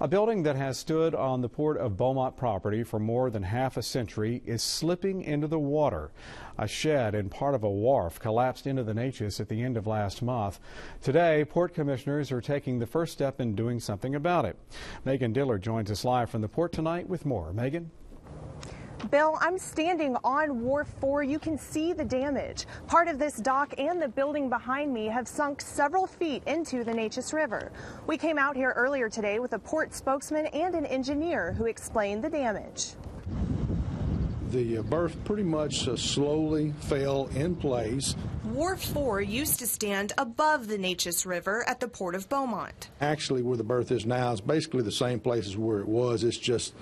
A building that has stood on the Port of Beaumont property for more than half a century is slipping into the water. A shed and part of a wharf collapsed into the Neches at the end of last month. Today, port commissioners are taking the first step in doing something about it. Megan Dillard joins us live from the port tonight with more. Megan? Bill, I'm standing on Wharf 4. You can see the damage. Part of this dock and the building behind me have sunk several feet into the Neches River. We came out here earlier today with a port spokesman and an engineer who explained the damage. The berth pretty much slowly fell in place. Wharf 4 used to stand above the Neches River at the Port of Beaumont. Actually, where the berth is now is basically the same place as where it was. It's just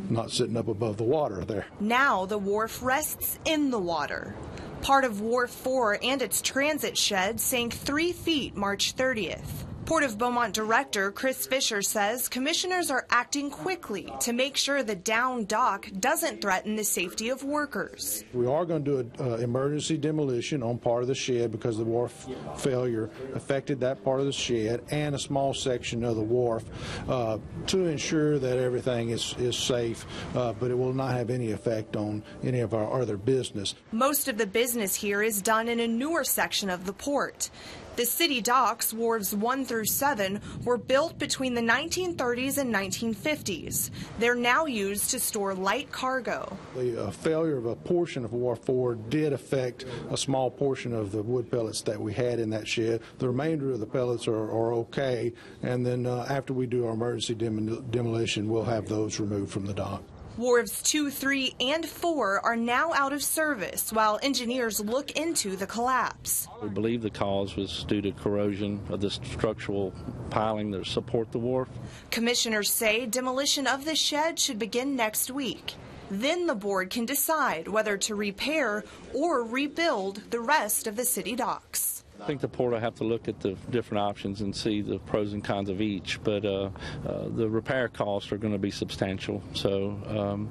not sitting up above the water there. Now the wharf rests in the water. Part of Wharf 4 and its transit shed sank 3 feet March 30th. Port of Beaumont Director Chris Fisher says commissioners are acting quickly to make sure the down dock doesn't threaten the safety of workers. We are going to do an emergency demolition on part of the shed because the wharf failure affected that part of the shed and a small section of the wharf to ensure that everything is safe, but it will not have any effect on any of our other business. Most of the business here is done in a newer section of the port. The city docks, Wharves 1 through 7, were built between the 1930s and 1950s. They're now used to store light cargo. The failure of a portion of Wharf 4 did affect a small portion of the wood pellets that we had in that shed. The remainder of the pellets are okay, and then after we do our emergency demolition, we'll have those removed from the dock. Wharves 2, 3, and 4 are now out of service while engineers look into the collapse. We believe the cause was due to corrosion of the structural piling that support the wharf. Commissioners say demolition of the shed should begin next week. Then the board can decide whether to repair or rebuild the rest of the city docks. I think the port will have to look at the different options and see the pros and cons of each, but the repair costs are going to be substantial. So,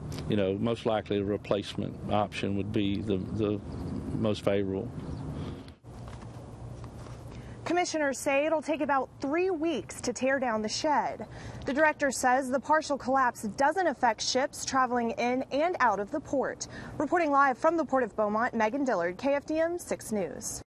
most likely a replacement option would be the most favorable. Commissioners say it'll take about 3 weeks to tear down the shed. The director says the partial collapse doesn't affect ships traveling in and out of the port. Reporting live from the Port of Beaumont, Megan Dillard, KFDM 6 News.